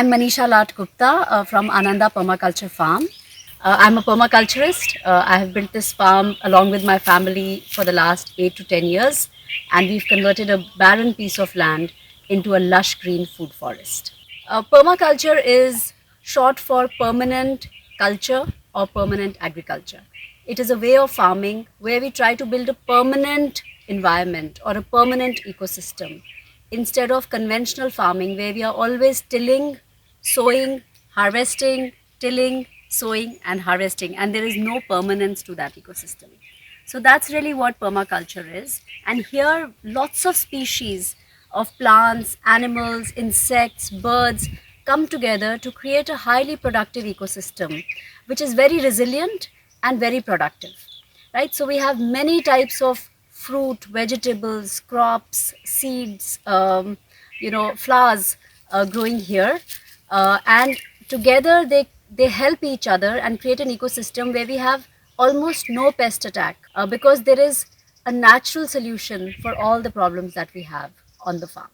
I'm Manisha Lat Gupta from Ananda Permaculture Farm. I'm a permaculturist. I have built this farm along with my family for the last 8 to 10 years, and we've converted a barren piece of land into a lush green food forest. Permaculture is short for permanent culture or permanent agriculture. It is a way of farming where we try to build a permanent environment or a permanent ecosystem instead of conventional farming where we are always tilling, sowing, harvesting, tilling, sowing and harvesting, and there is no permanence to that ecosystem. So that's really what permaculture is. And here lots of species of plants, animals, insects, birds come together to create a highly productive ecosystem which is very resilient and very productive. Right? So we have many types of fruit, vegetables, crops, seeds, flowers growing here, and together they help each other and create an ecosystem where we have almost no pest attack because there is a natural solution for all the problems that we have on the farm.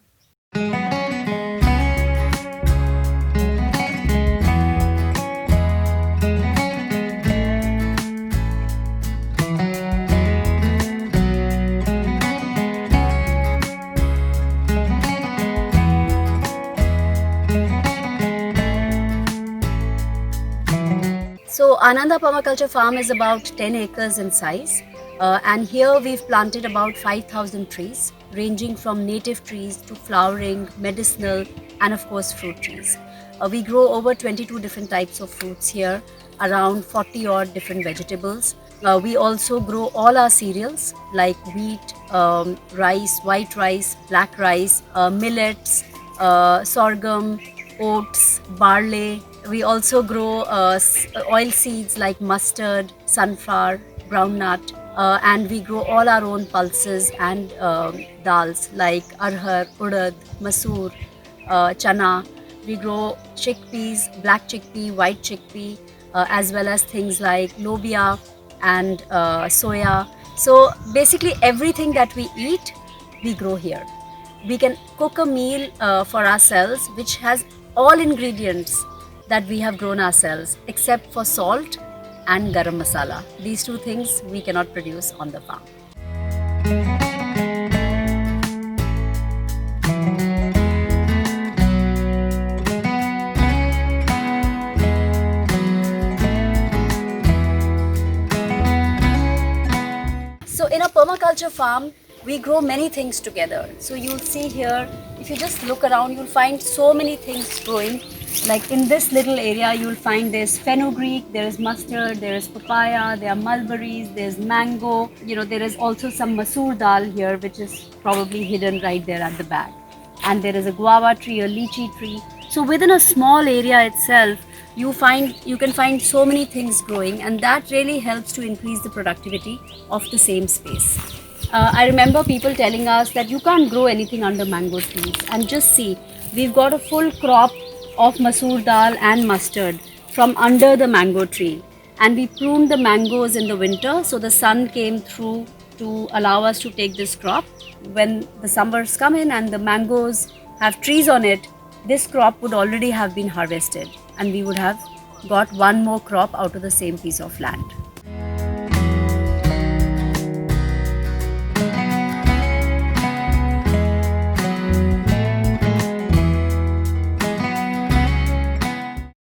So Ananda Permaculture Farm is about 10 acres in size, and here we've planted about 5,000 trees ranging from native trees to flowering, medicinal and of course fruit trees. We grow over 22 different types of fruits here, around 40 odd different vegetables. We also grow all our cereals like wheat, rice, white rice, black rice, millets, sorghum, oats, barley. We also grow oil seeds like mustard, sunflower, groundnut, and we grow all our own pulses and dals like arhar, urad, masoor, chana. We grow chickpeas, black chickpea, white chickpea, as well as things like lobia and soya. So basically everything that we eat, we grow here. We can cook a meal for ourselves which has all ingredients that we have grown ourselves except for salt and garam masala. These two things we cannot produce on the farm. So in a permaculture farm, we grow many things together. So you'll see here, if you just look around, you'll find so many things growing. Like in this little area, you'll find there's fenugreek, there is mustard, there is papaya, there are mulberries, there's mango. There is also some masoor dal here, which is probably hidden right there at the back. And there is a guava tree, a lychee tree. So within a small area itself, you can find so many things growing, and that really helps to increase the productivity of the same space. I remember people telling us that you can't grow anything under mango trees, and just see, we've got a full crop of masoor dal and mustard from under the mango tree, and we pruned the mangoes in the winter so the sun came through to allow us to take this crop. When the summers come in and the mangoes have trees on it, this crop would already have been harvested and we would have got one more crop out of the same piece of land.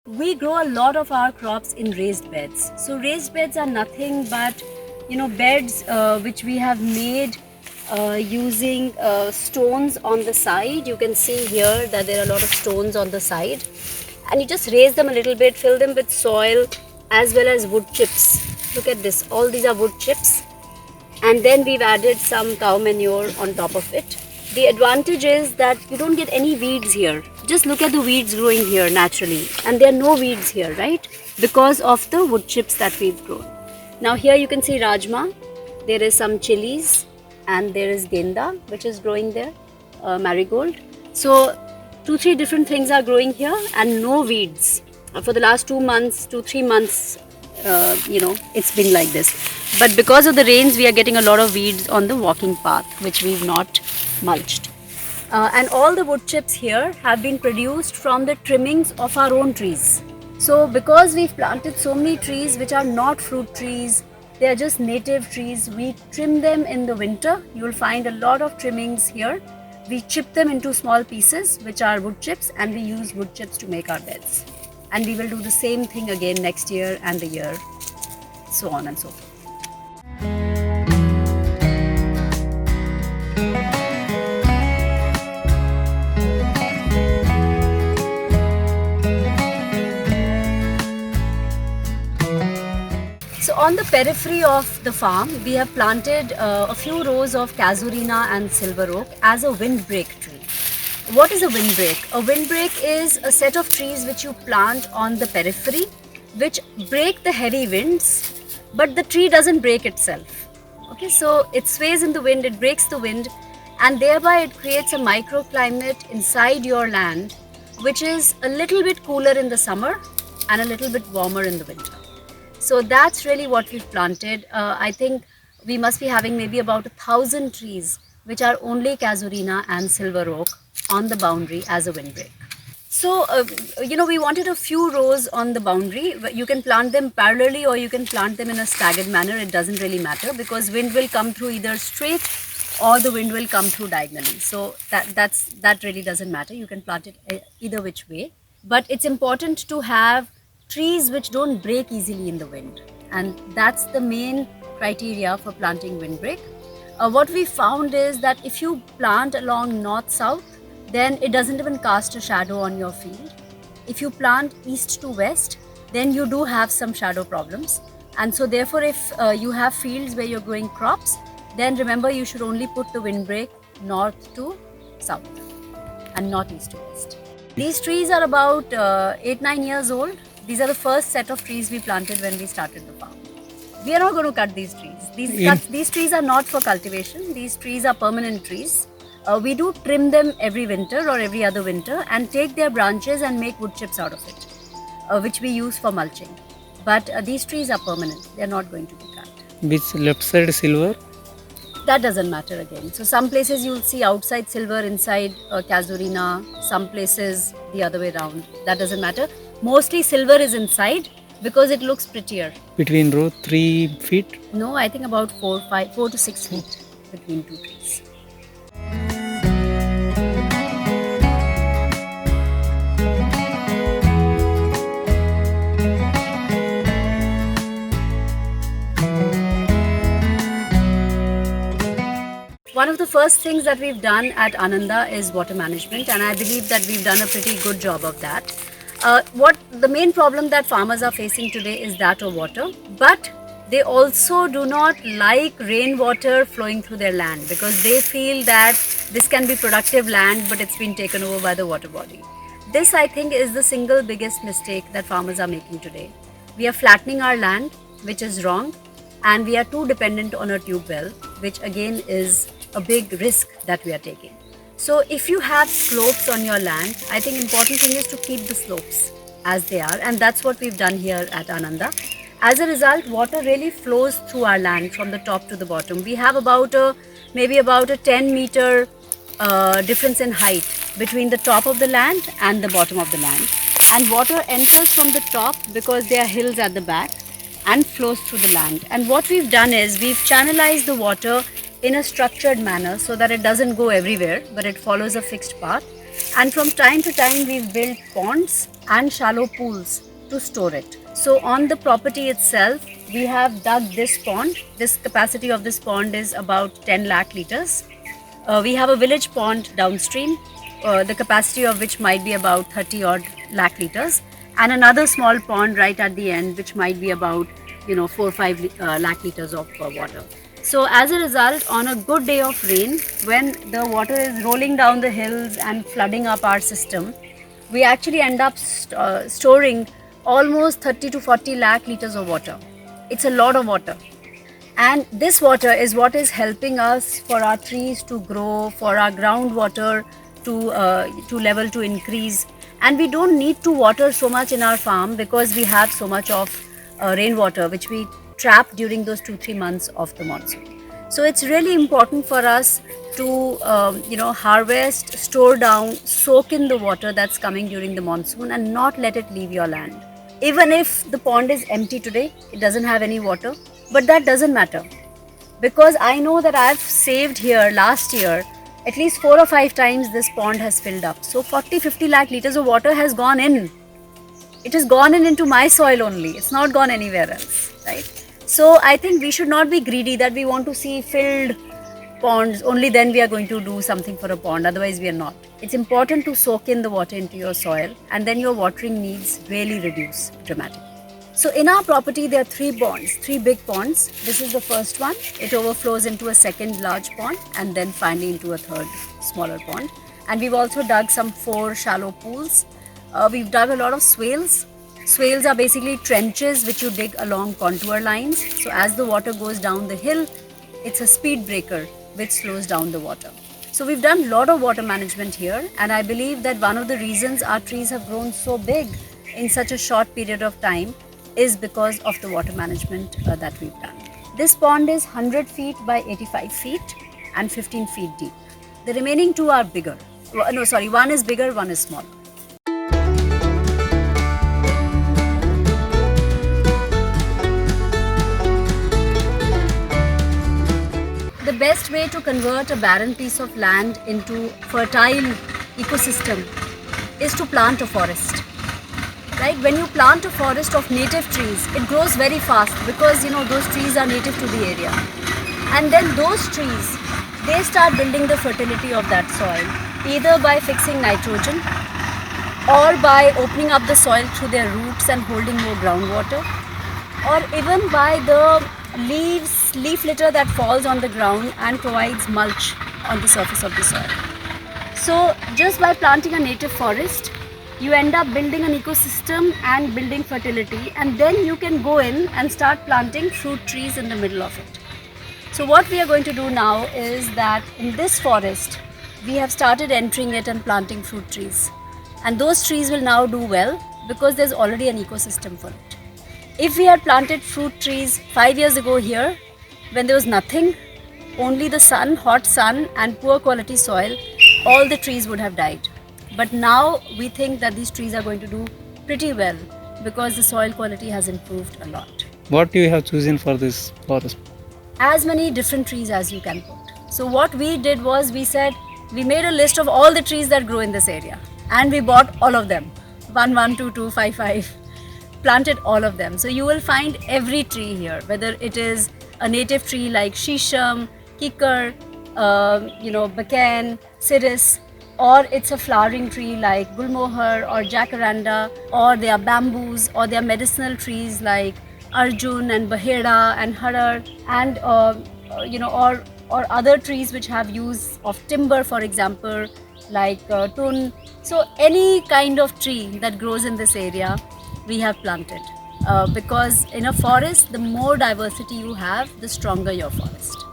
We grow a lot of our crops in raised beds. So raised beds are nothing but beds which we have made using stones on the side. You can see here that there are a lot of stones on the side, and you just raise them a little bit, fill them with soil as well as wood chips. Look at this, all these are wood chips, and then we've added some cow manure on top of it. The advantage is that you don't get any weeds here. Just look at the weeds growing here naturally, and there are no weeds here, right? Because of the wood chips that we've grown. Now here you can see rajma, there is some chilies, and there is genda which is growing there, marigold. So 2-3 different things are growing here and no weeds. For the last 2 months, 2-3 months, it's been like this. But because of the rains, we are getting a lot of weeds on the walking path, which we've not mulched. And all the wood chips here have been produced from the trimmings of our own trees. So because we've planted so many trees which are not fruit trees, they are just native trees, we trim them in the winter. You will find a lot of trimmings here. We chip them into small pieces which are wood chips, and we use wood chips to make our beds. And we will do the same thing again next year and the year, so on and so forth. So on the periphery of the farm, we have planted a few rows of casuarina and silver oak as a windbreak tree. What is a windbreak? A windbreak is a set of trees which you plant on the periphery, which break the heavy winds, but the tree doesn't break itself. Okay, so it sways in the wind, it breaks the wind, and thereby it creates a microclimate inside your land, which is a little bit cooler in the summer and a little bit warmer in the winter. So that's really what we've planted. I think we must be having maybe about 1,000 trees which are only casuarina and silver oak on the boundary as a windbreak. So, we wanted a few rows on the boundary. You can plant them parallelly or you can plant them in a staggered manner. It doesn't really matter because wind will come through either straight or the wind will come through diagonally. So that really doesn't matter. You can plant it either which way. But it's important to have trees which don't break easily in the wind, and that's the main criteria for planting windbreak. What we found is that if you plant along north-south, then it doesn't even cast a shadow on your field. If you plant east to west, then you do have some shadow problems. And so therefore, if you have fields where you're growing crops, then remember you should only put the windbreak north to south and not east to west. These trees are about 8-9 years old. These are the first set of trees we planted when we started the farm. We are not going to cut these trees. These trees are not for cultivation. These trees are permanent trees. We do trim them every winter or every other winter and take their branches and make wood chips out of it, which we use for mulching. But these trees are permanent. They are not going to be cut. Which left side silver? That doesn't matter again. So some places you'll see outside silver, inside casuarina. Some places the other way around. That doesn't matter. Mostly silver is inside because it looks prettier. Between row 3 feet? No, I think about 4 to 6 feet between two trees. One of the first things that we've done at Ananda is water management, and I believe that we've done a pretty good job of that. What the main problem that farmers are facing today is that of water, but they also do not like rainwater flowing through their land because they feel that this can be productive land, but it's been taken over by the water body. This, I think, is the single biggest mistake that farmers are making today. We are flattening our land, which is wrong, and we are too dependent on a tube well, which again is a big risk that we are taking. So if you have slopes on your land, I think important thing is to keep the slopes as they are, and that's what we've done here at Ananda. As a result, water really flows through our land from the top to the bottom. We have maybe about a 10-meter difference in height between the top of the land and the bottom of the land. And water enters from the top because there are hills at the back and flows through the land. And what we've done is we've channelized the water in a structured manner so that it doesn't go everywhere, but it follows a fixed path. And from time to time, we've built ponds and shallow pools to store it. So on the property itself, we have dug this pond. This capacity of this pond is about 10 lakh liters. We have a village pond downstream, the capacity of which might be about 30 odd lakh liters, and another small pond right at the end, which might be about 4 or 5 lakh liters of water. So as a result, on a good day of rain, when the water is rolling down the hills and flooding up our system, we actually end up storing almost 30 to 40 lakh liters of water. It's a lot of water. And this water is what is helping us for our trees to grow, for our groundwater to level to increase. And we don't need to water so much in our farm because we have so much of rainwater which we trap during those 2-3 months of the monsoon. So it's really important for us to harvest, store down, soak in the water that's coming during the monsoon and not let it leave your land. Even if the pond is empty today, it doesn't have any water, but that doesn't matter, because I know that I've saved here last year at least 4 or 5 times this pond has filled up. So 40-50 lakh liters of water has gone in. It has gone in into my soil only. It's not gone anywhere else, right? So I think we should not be greedy that we want to see filled ponds, only then we are going to do something for a pond, otherwise we are not. It's important to soak in the water into your soil, and then your watering needs really reduce dramatically. So in our property there are 3 big ponds. This is the first one. It overflows into a second large pond and then finally into a third smaller pond. And we've also dug some 4 shallow pools. We've dug a lot of swales. Swales are basically trenches which you dig along contour lines. So as the water goes down the hill, it's a speed breaker which slows down the water. So we've done a lot of water management here, and I believe that one of the reasons our trees have grown so big in such a short period of time is because of the water management that we've done. This pond is 100 feet by 85 feet and 15 feet deep. The remaining 2 are bigger. No, sorry, one is bigger, one is smaller. The best way to convert a barren piece of land into fertile ecosystem is to plant a forest. Right? When you plant a forest of native trees, it grows very fast because those trees are native to the area. And then those trees, they start building the fertility of that soil, either by fixing nitrogen or by opening up the soil through their roots and holding more groundwater, or even by the leaf litter that falls on the ground and provides mulch on the surface of the soil. So just by planting a native forest, you end up building an ecosystem and building fertility, and then you can go in and start planting fruit trees in the middle of it. So what we are going to do now is that in this forest, we have started entering it and planting fruit trees. And those trees will now do well because there's already an ecosystem for it. If we had planted fruit trees 5 years ago here, when there was nothing, only the sun, hot sun and poor quality soil, all the trees would have died. But now we think that these trees are going to do pretty well because the soil quality has improved a lot. What you have chosen for this forest? As many different trees as you can put. So what we did was we made a list of all the trees that grow in this area, and we bought all of them. 1, 1, 2, 2, 5, 5. Planted all of them. So you will find every tree here, whether it is a native tree like shisham, kikar, bacan, citrus, or it's a flowering tree like gulmohar or jacaranda, or they are bamboos, or they are medicinal trees like arjun and bahera and harar, and or other trees which have use of timber, for example, like tun. So any kind of tree that grows in this area, we have planted. Because in a forest, the more diversity you have, the stronger your forest.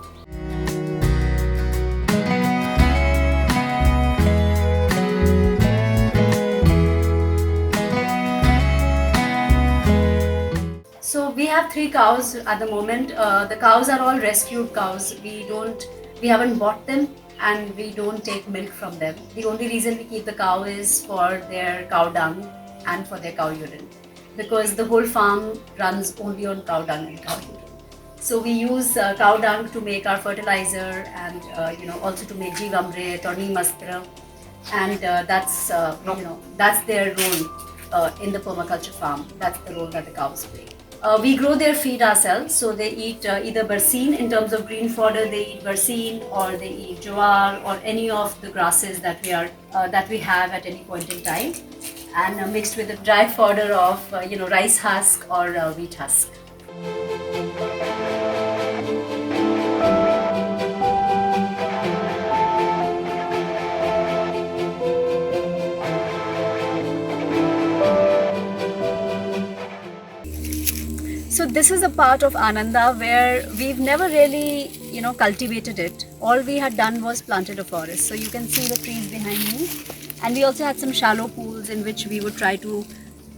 So we have 3 cows at the moment. The cows are all rescued cows. We haven't bought them, and we don't take milk from them. The only reason we keep the cow is for their cow dung and for their cow urine, because the whole farm runs only on cow dung and cow urine. So we use cow dung to make our fertilizer, and also to make jeevamrit or neem astra, and that's their role in the permaculture farm. That's the role that the cows play. We grow their feed ourselves, so they eat either barcine. In terms of green fodder, they eat barcine, or they eat jowar, or any of the grasses that we have at any point in time, and mixed with a dry fodder of rice husk or wheat husk. So this is a part of Ananda where we've never really, cultivated it. All we had done was planted a forest. So you can see the trees behind me. And we also had some shallow pools in which we would try to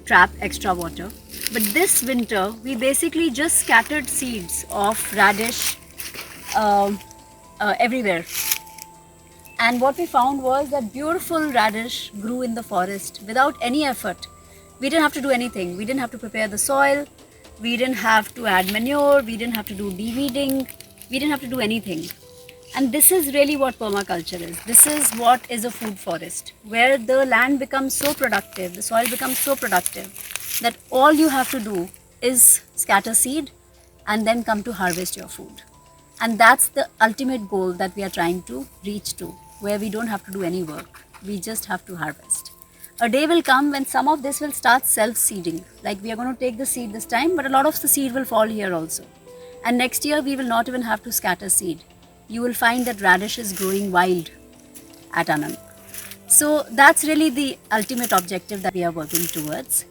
trap extra water. But this winter, we basically just scattered seeds of radish everywhere. And what we found was that beautiful radish grew in the forest without any effort. We didn't have to do anything. We didn't have to prepare the soil. We didn't have to add manure. We didn't have to do de-weeding. We didn't have to do anything. And this is really what permaculture is. This is what is a food forest, where the land becomes so productive, the soil becomes so productive that all you have to do is scatter seed and then come to harvest your food. And that's the ultimate goal that we are trying to reach to, where we don't have to do any work. We just have to harvest. A day will come when some of this will start self-seeding. Like we are going to take the seed this time, but a lot of the seed will fall here also. And next year we will not even have to scatter seed. You will find that radish is growing wild at Anand. So that's really the ultimate objective that we are working towards.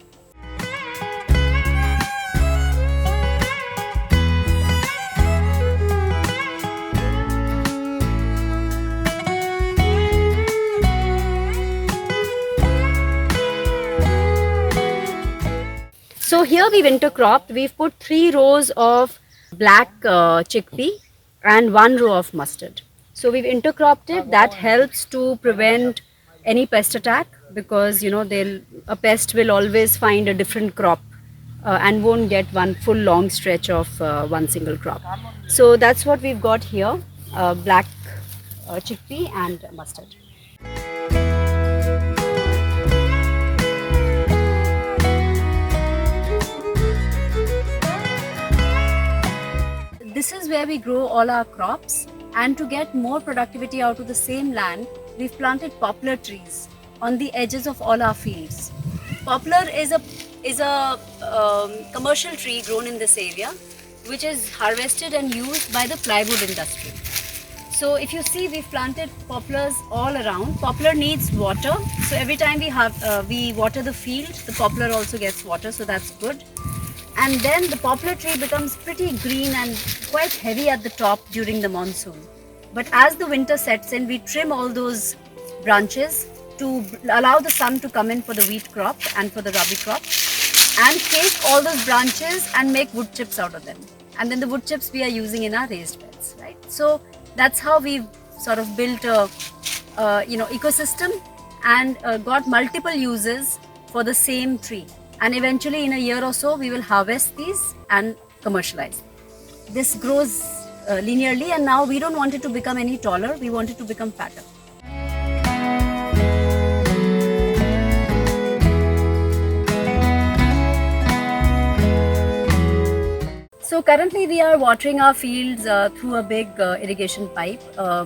So here we've intercropped. We've put 3 rows of black chickpea and 1 row of mustard. So we've intercropped it. That helps to prevent any pest attack, because a pest will always find a different crop and won't get one full long stretch of one single crop. So that's what we've got here, black chickpea and mustard. This is where we grow all our crops, and to get more productivity out of the same land, we've planted poplar trees on the edges of all our fields. Poplar is a commercial tree grown in this area, which is harvested and used by the plywood industry. So if you see, we've planted poplars all around. Poplar needs water, so every time we water the field, the poplar also gets water, so that's good. And then the poplar tree becomes pretty green and quite heavy at the top during the monsoon. But as the winter sets in, we trim all those branches to allow the sun to come in for the wheat crop and for the rabi crop, and take all those branches and make wood chips out of them. And then the wood chips we are using in our raised beds, right? So that's how we've sort of built a ecosystem and got multiple uses for the same tree. And eventually in a year or so, we will harvest these and commercialize. This grows linearly, and now we don't want it to become any taller, we want it to become fatter. So currently we are watering our fields through a big irrigation pipe.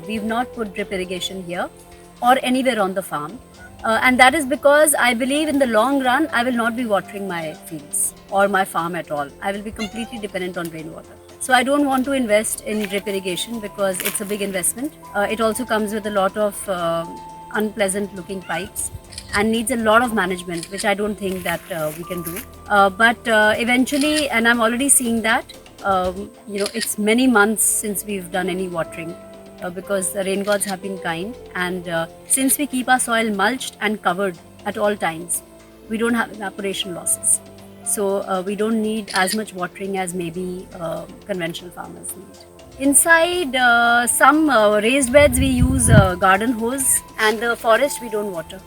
We've not put drip irrigation here or anywhere on the farm. And that is because I believe in the long run, I will not be watering my fields or my farm at all. I will be completely dependent on rainwater. So I don't want to invest in drip irrigation because it's a big investment. It also comes with a lot of unpleasant looking pipes and needs a lot of management, which I don't think that we can do. But eventually, and I'm already seeing that, it's many months since we've done any watering. Because the rain gods have been kind, and since we keep our soil mulched and covered at all times, we don't have evaporation losses. So we don't need as much watering as maybe conventional farmers need. Inside some raised beds we use garden hose, and the forest we don't water.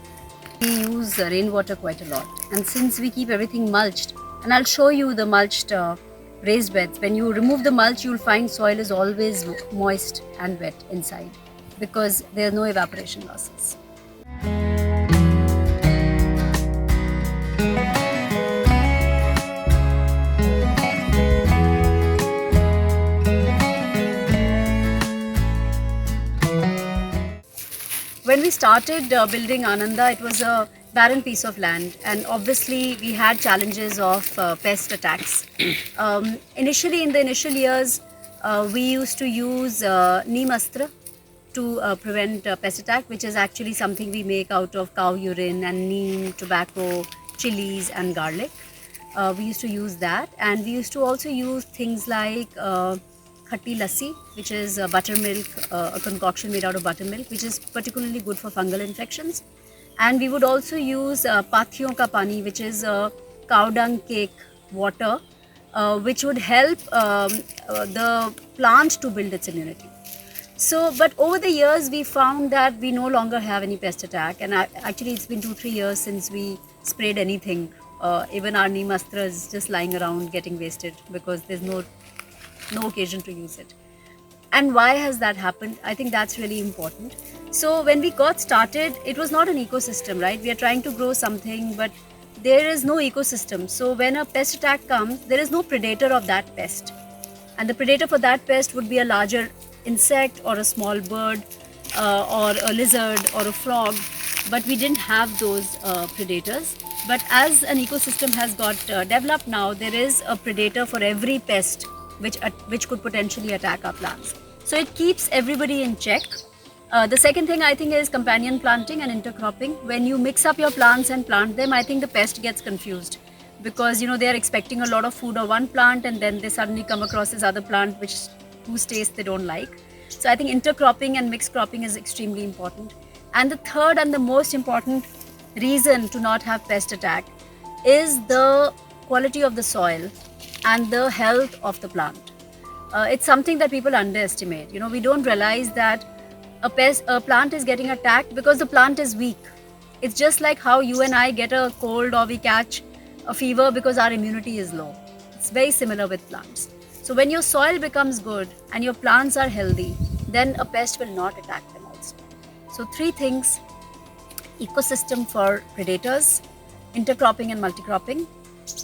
We use rainwater quite a lot, and since we keep everything mulched, and I'll show you the mulched raised beds. When you remove the mulch, you'll find soil is always moist and wet inside because there are no evaporation losses. When we started building Ananda, it was a barren piece of land, and obviously we had challenges of pest attacks. Initially, in the initial years, we used to use neem astra to prevent pest attack, which is actually something we make out of cow urine and neem, tobacco, chilies and garlic. We used to use that, and we used to also use things like khatti lassi, which is buttermilk, a concoction made out of buttermilk, which is particularly good for fungal infections. And we would also use pathiyon ka pani, which is cow dung cake water, which would help the plant to build its immunity. So, but over the years, we found that we no longer have any pest attack, and actually, it's been 2-3 years since we sprayed anything. Even our neem astra is just lying around getting wasted because there's no occasion to use it. And why has that happened? I think that's really important. So when we got started, it was not an ecosystem, right? We are trying to grow something, but there is no ecosystem. So when a pest attack comes, there is no predator of that pest, and the predator for that pest would be a larger insect or a small bird, or a lizard or a frog. But we didn't have those predators. But as an ecosystem has got developed now, there is a predator for every pest which could potentially attack our plants. So it keeps everybody in check. The second thing I think is companion planting and intercropping. When you mix up your plants and plant them, I think the pest gets confused, because they are expecting a lot of food on one plant, and then they suddenly come across this other plant whose taste they don't like. So I think intercropping and mixed cropping is extremely important. And the third and the most important reason to not have pest attack is the quality of the soil and the health of the plant. It's something that people underestimate. We don't realize that a plant is getting attacked because the plant is weak. It's just like how you and I get a cold or we catch a fever because our immunity is low. It's very similar with plants. So when your soil becomes good and your plants are healthy, then a pest will not attack them also. So 3 things: ecosystem for predators, intercropping and multicropping,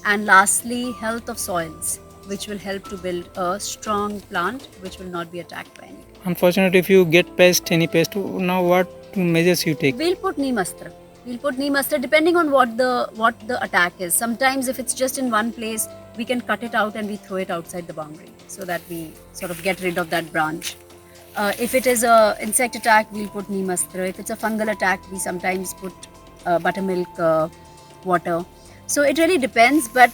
and lastly, health of soils, which will help to build a strong plant which will not be attacked by anything. Unfortunately, if you get any pest, now what measures you take? We'll put neem astra. We'll put neem astra depending on what the attack is. Sometimes if it's just in one place, we can cut it out and we throw it outside the boundary so that we sort of get rid of that branch. If it is a insect attack, we'll put neem astra. If it's a fungal attack, we sometimes put buttermilk water. So it really depends, but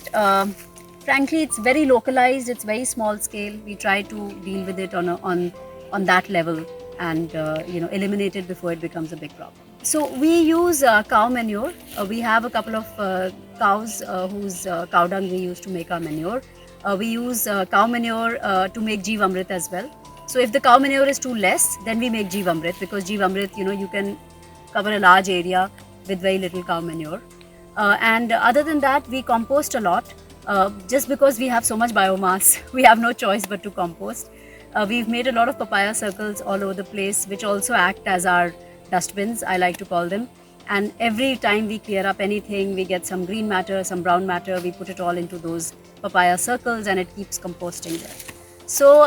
frankly, it's very localized. It's very small scale. We try to deal with it on that level and eliminate it before it becomes a big problem. So we use cow manure. We have a couple of cows whose cow dung we use to make our manure. We use cow manure to make Jeevamrit as well. So if the cow manure is too less, then we make Jeevamrit, because Jeevamrit, you can cover a large area with very little cow manure. And other than that, we compost a lot. Just because we have so much biomass, we have no choice but to compost. We've made a lot of papaya circles all over the place, which also act as our dustbins, I like to call them. And every time we clear up anything, we get some green matter, some brown matter, we put it all into those papaya circles and it keeps composting there. So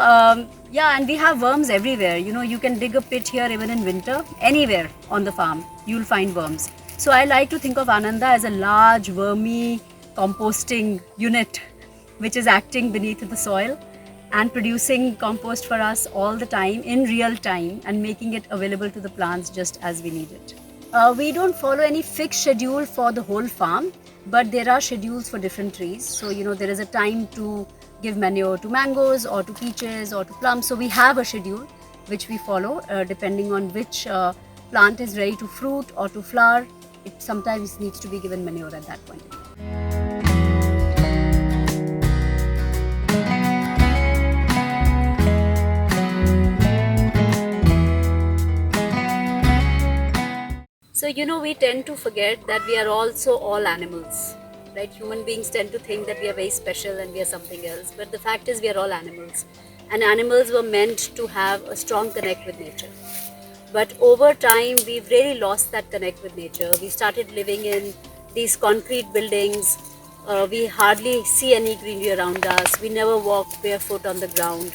yeah, and we have worms everywhere. You can dig a pit here even in winter. Anywhere on the farm, you'll find worms. So I like to think of Ananda as a large wormy composting unit which is acting beneath the soil and producing compost for us all the time in real time and making it available to the plants just as we need it. We don't follow any fixed schedule for the whole farm, but there are schedules for different trees. So there is a time to give manure to mangoes or to peaches or to plums. So we have a schedule which we follow depending on which plant is ready to fruit or to flower. It sometimes needs to be given manure at that point. So we tend to forget that we are also all animals, right? Human beings tend to think that we are very special and we are something else, but the fact is we are all animals, and animals were meant to have a strong connect with nature. But over time, we've really lost that connect with nature. We started living in these concrete buildings. We hardly see any greenery around us. We never walk barefoot on the ground.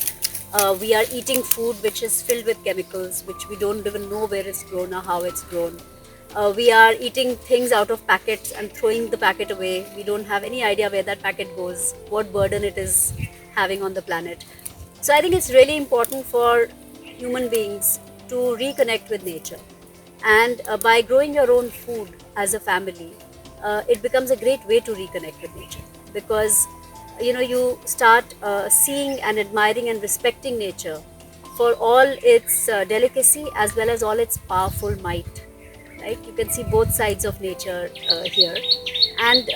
We are eating food which is filled with chemicals, which we don't even know where it's grown or how it's grown. We are eating things out of packets and throwing the packet away. We don't have any idea where that packet goes, what burden it is having on the planet. So I think it's really important for human beings to reconnect with nature. And by growing your own food as a family, it becomes a great way to reconnect with nature, because you start seeing and admiring and respecting nature for all its delicacy as well as all its powerful might. Right? You can see both sides of nature here, and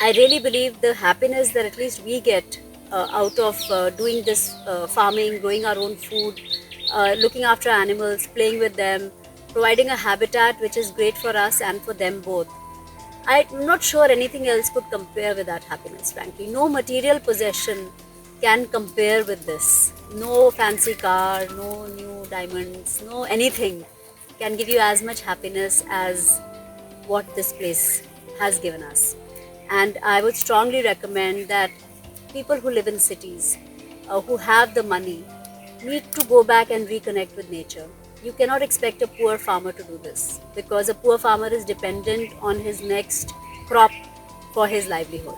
I really believe the happiness that at least we get out of doing this farming, growing our own food, looking after animals, playing with them, providing a habitat which is great for us and for them both. I'm not sure anything else could compare with that happiness, frankly. No material possession can compare with this. No fancy car, no new diamonds, no anything can give you as much happiness as what this place has given us. And I would strongly recommend that people who live in cities, who have the money, need to go back and reconnect with nature. You cannot expect a poor farmer to do this, because a poor farmer is dependent on his next crop for his livelihood.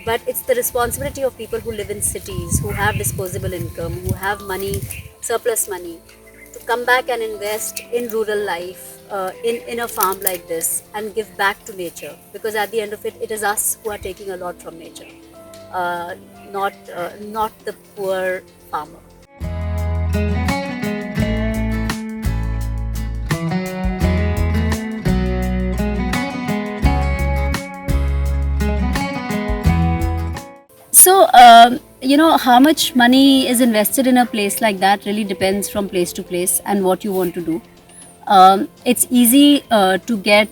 But it's the responsibility of people who live in cities, who have disposable income, who have money, surplus money, to come back and invest in rural life, in a farm like this, and give back to nature. Because at the end of it, it is us who are taking a lot from nature, uh, not the poor farmer. So, how much money is invested in a place like that really depends from place to place and what you want to do. It's easy to get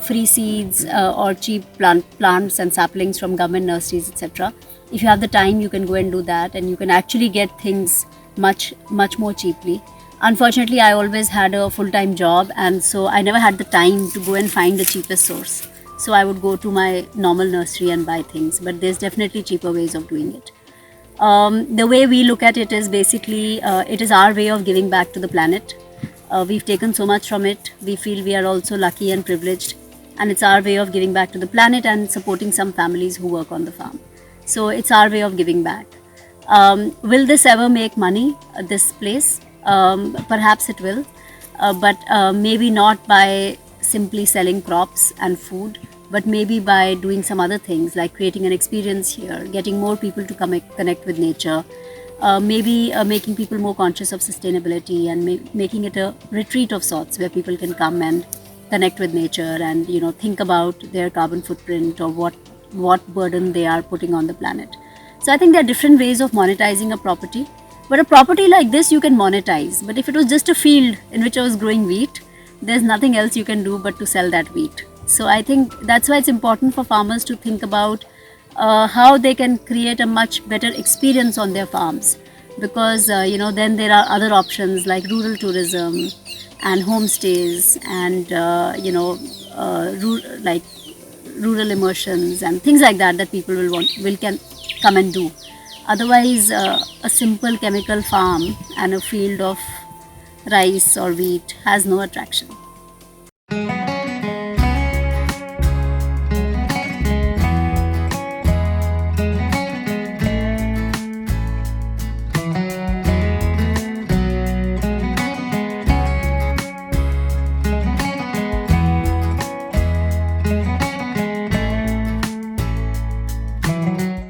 free seeds or cheap plants and saplings from government nurseries, etc. If you have the time, you can go and do that, and you can actually get things much more cheaply. Unfortunately, I always had a full-time job, and so I never had the time to go and find the cheapest source. So I would go to my normal nursery and buy things, but there's definitely cheaper ways of doing it. The way we look at it is basically it is our way of giving back to the planet. We've taken so much from it. We feel we are also lucky and privileged, and it's our way of giving back to the planet and supporting some families who work on the farm. So it's our way of giving back. Will this ever make money, this place? Perhaps it will, but maybe not by simply selling crops and food, but maybe by doing some other things like creating an experience here, getting more people to connect with nature, maybe making people more conscious of sustainability, and making it a retreat of sorts where people can come and connect with nature and think about their carbon footprint or what burden they are putting on the planet. So I think there are different ways of monetizing a property, but a property like this you can monetize. But if it was just a field in which I was growing wheat, there's nothing else you can do but to sell that wheat. So I think that's why it's important for farmers to think about how they can create a much better experience on their farms, because then there are other options like rural tourism and homestays and like rural immersions and things like that people can come and do. Otherwise, a simple chemical farm and a field of rice or wheat has no attraction.